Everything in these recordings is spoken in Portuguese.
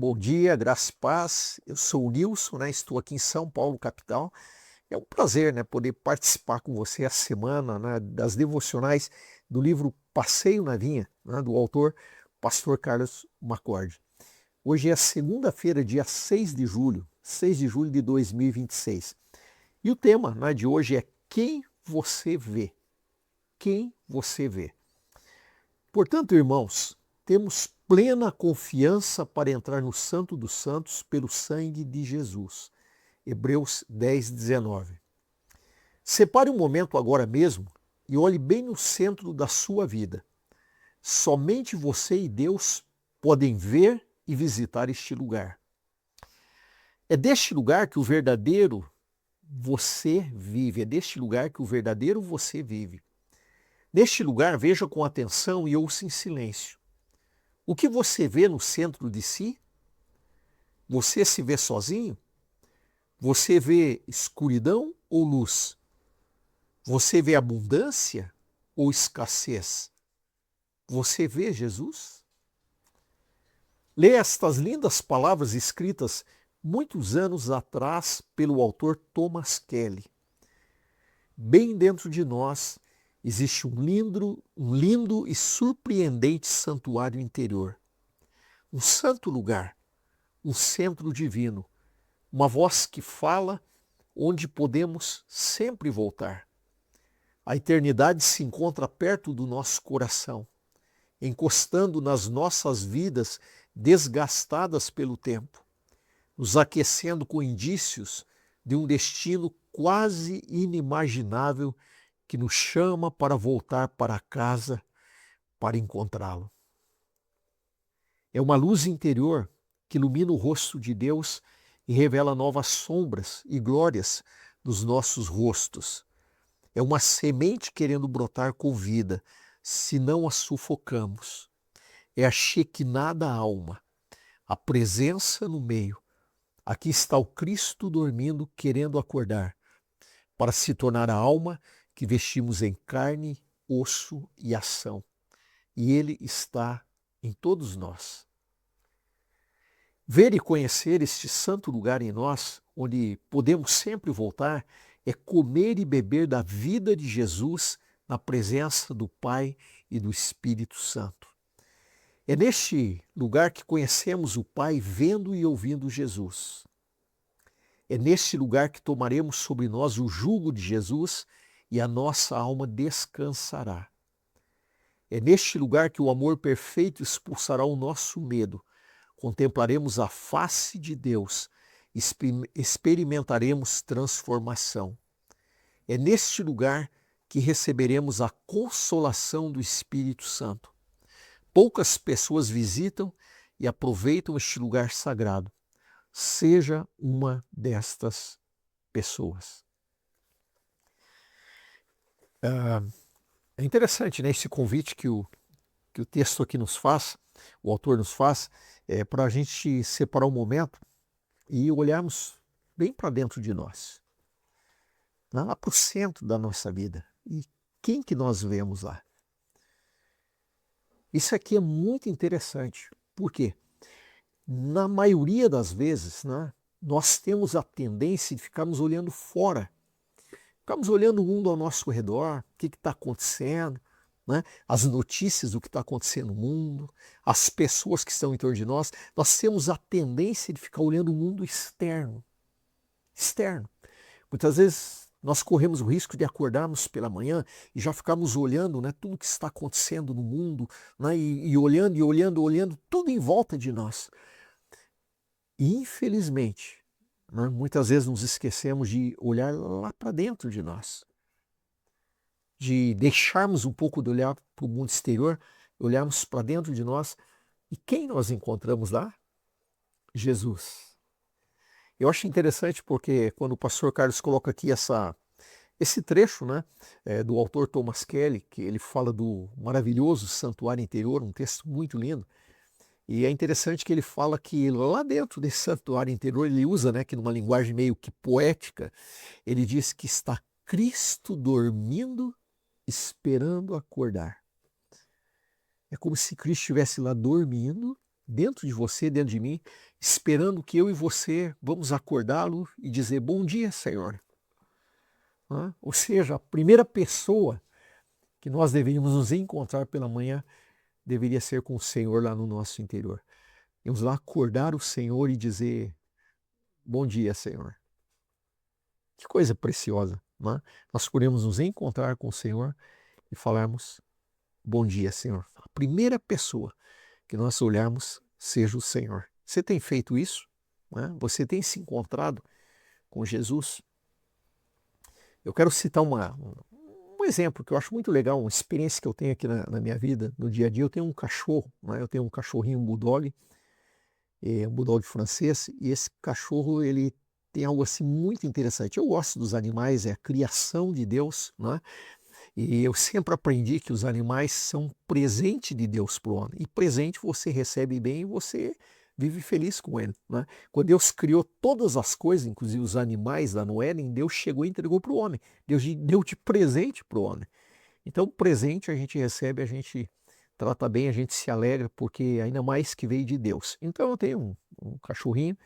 bom dia, graça e paz. Eu sou o Nilson, né? Estou aqui em São Paulo, capital. É um prazer, né, poder participar com você essa semana, né, das devocionais do livro Passeio na Vinha, né, do autor Pastor Carlos Macorde. Hoje é segunda-feira, dia 6 de julho de 2026. E o tema, né, de hoje é quem você vê. Quem você vê. Portanto, irmãos, temos plena confiança para entrar no Santo dos Santos pelo sangue de Jesus. Hebreus 10, 19. Separe um momento agora mesmo e olhe bem no centro da sua vida. Somente você e Deus podem ver e visitar este lugar. É deste lugar que o verdadeiro você vive. É deste lugar que o verdadeiro você vive. Neste lugar, veja com atenção e ouça em silêncio. O que você vê no centro de si? Você se vê sozinho? Você vê escuridão ou luz? Você vê abundância ou escassez? Você vê Jesus? Lê estas lindas palavras escritas muitos anos atrás pelo autor Thomas Kelly. Bem dentro de nós existe um lindo e surpreendente santuário interior. Um santo lugar, um centro divino, uma voz que fala onde podemos sempre voltar. A eternidade se encontra perto do nosso coração, encostando nas nossas vidas desgastadas pelo tempo, nos aquecendo com indícios de um destino quase inimaginável que nos chama para voltar para casa para encontrá-lo. É uma luz interior que ilumina o rosto de Deus e revela novas sombras e glórias dos nossos rostos. É uma semente querendo brotar com vida, se não a sufocamos. É a Shekinah da alma, a presença no meio. Aqui está o Cristo dormindo, querendo acordar, para se tornar a alma que vestimos em carne, osso e ação. E Ele está em todos nós. Ver e conhecer este santo lugar em nós, onde podemos sempre voltar, é comer e beber da vida de Jesus na presença do Pai e do Espírito Santo. É neste lugar que conhecemos o Pai vendo e ouvindo Jesus. É neste lugar que tomaremos sobre nós o jugo de Jesus e a nossa alma descansará. É neste lugar que o amor perfeito expulsará o nosso medo. Contemplaremos a face de Deus, experimentaremos transformação. É neste lugar que receberemos a consolação do Espírito Santo. Poucas pessoas visitam e aproveitam este lugar sagrado. Seja uma destas pessoas. É interessante, né, esse convite que o texto aqui nos faz, o autor nos faz, para a gente separar um momento e olharmos bem para dentro de nós, lá para o centro da nossa vida. E quem que nós vemos lá? Isso aqui é muito interessante. Por quê? Na maioria das vezes, né, nós temos a tendência de ficarmos olhando fora. Ficamos olhando o mundo ao nosso redor, o que está acontecendo, né? As notícias do que está acontecendo no mundo, as pessoas que estão em torno de nós. Nós temos a tendência de ficar olhando o mundo externo. Muitas vezes nós corremos o risco de acordarmos pela manhã e já ficarmos olhando, né, tudo que está acontecendo no mundo, né, e olhando tudo em volta de nós. E infelizmente, né, muitas vezes nos esquecemos de olhar lá para dentro de nós, de deixarmos um pouco de olhar para o mundo exterior, olharmos para dentro de nós. E quem nós encontramos lá? Jesus. Eu acho interessante porque quando o pastor Carlos coloca aqui esse trecho, né, do autor Thomas Kelly, que ele fala do maravilhoso santuário interior, um texto muito lindo. E é interessante que ele fala que lá dentro desse santuário interior, ele usa, né, que numa linguagem meio que poética, ele diz que está Cristo dormindo, esperando acordar. É como se Cristo estivesse lá dormindo dentro de você, dentro de mim, esperando que eu e você vamos acordá-lo e dizer bom dia, Senhor. Ou seja, a primeira pessoa que nós deveríamos nos encontrar pela manhã deveria ser com o Senhor lá no nosso interior. Vamos lá acordar o Senhor e dizer bom dia, Senhor. Que coisa preciosa, não é? Nós podemos nos encontrar com o Senhor e falarmos bom dia, Senhor. A primeira pessoa que nós olharmos seja o Senhor. Você tem feito isso? Não é? Você tem se encontrado com Jesus? Eu quero citar um exemplo que eu acho muito legal, uma experiência que eu tenho aqui na minha vida, no dia a dia. Eu tenho um cachorro, né? Eu tenho um cachorrinho, um bulldog francês, e esse cachorro ele tem algo assim muito interessante. Eu gosto dos animais, é a criação de Deus, né? E eu sempre aprendi que os animais são presente de Deus para o homem. E presente você recebe bem e você vive feliz com ele, né? Quando Deus criou todas as coisas, inclusive os animais lá no Éden, Deus chegou e entregou para o homem. Deus deu de presente para o homem. Então, presente a gente recebe, a gente trata bem, a gente se alegra, porque ainda mais que veio de Deus. Então eu tenho um cachorrinho,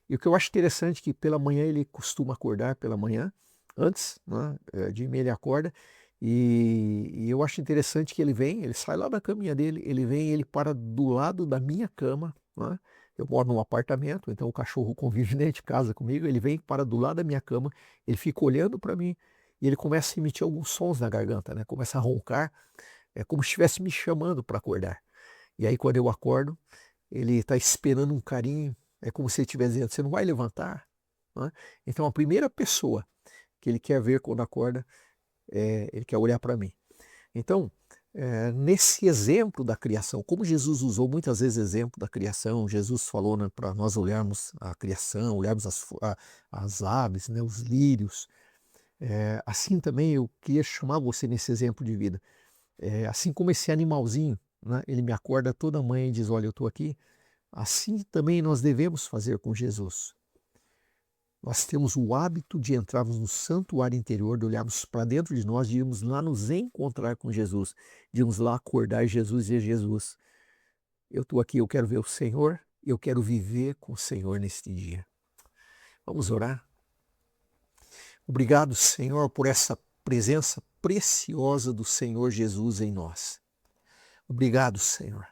e o que eu acho interessante é que pela manhã ele costuma acordar pela manhã, antes, né, de mim ele acorda, e eu acho interessante que ele sai lá da caminha dele, ele para do lado da minha cama, né? Eu moro num apartamento, então o cachorro convive dentro de casa comigo, ele vem para do lado da minha cama, ele fica olhando para mim, e ele começa a emitir alguns sons na garganta, né? Começa a roncar, é como se estivesse me chamando para acordar. E aí quando eu acordo, ele está esperando um carinho, é como se ele estivesse dizendo, você não vai levantar? Né? Então a primeira pessoa que ele quer ver quando acorda, ele quer olhar para mim. Então, nesse exemplo da criação, como Jesus usou muitas vezes exemplo da criação, Jesus falou, né, para nós olharmos a criação, olharmos as aves, né, os lírios, assim também eu queria chamar você nesse exemplo de vida. Assim como esse animalzinho, né, ele me acorda toda manhã e diz, olha, eu estou aqui, assim também nós devemos fazer com Jesus. Nós temos o hábito de entrarmos no santuário interior, de olharmos para dentro de nós, de irmos lá nos encontrar com Jesus, de irmos lá acordar Jesus e dizer, Jesus, eu estou aqui, eu quero ver o Senhor, eu quero viver com o Senhor neste dia. Vamos orar? Obrigado, Senhor, por essa presença preciosa do Senhor Jesus em nós. Obrigado, Senhor,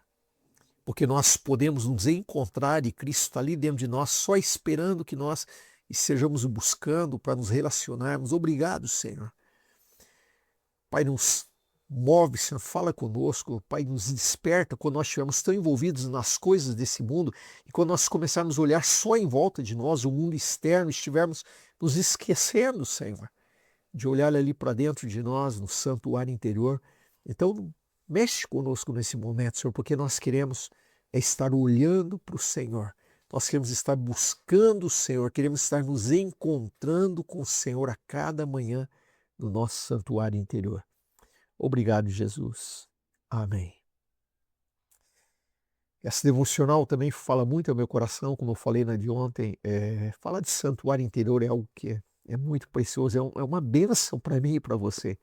porque nós podemos nos encontrar e Cristo está ali dentro de nós, só esperando que nós estejamos buscando para nos relacionarmos. Obrigado, Senhor. Pai, nos move, Senhor, fala conosco. Pai, nos desperta quando nós estivermos tão envolvidos nas coisas desse mundo e quando nós começarmos a olhar só em volta de nós, o mundo externo, estivermos nos esquecendo, Senhor, de olhar ali para dentro de nós, no santuário interior. Então, mexe conosco nesse momento, Senhor, porque nós queremos estar olhando para o Senhor. Nós queremos estar buscando o Senhor, queremos estar nos encontrando com o Senhor a cada manhã no nosso santuário interior. Obrigado, Jesus. Amém. Essa devocional também fala muito ao meu coração, como eu falei na de ontem. Falar de santuário interior é algo que é muito precioso, é uma bênção para mim e para você.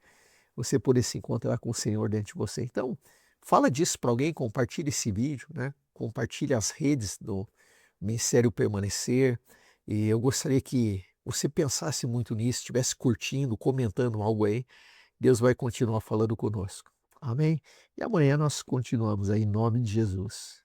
Você poder se encontrar com o Senhor dentro de você. Então, fala disso para alguém, compartilhe esse vídeo, né? Compartilhe as redes do Ministério Permanecer. E eu gostaria que você pensasse muito nisso, estivesse curtindo, comentando algo aí. Deus vai continuar falando conosco. Amém? E amanhã nós continuamos aí em nome de Jesus.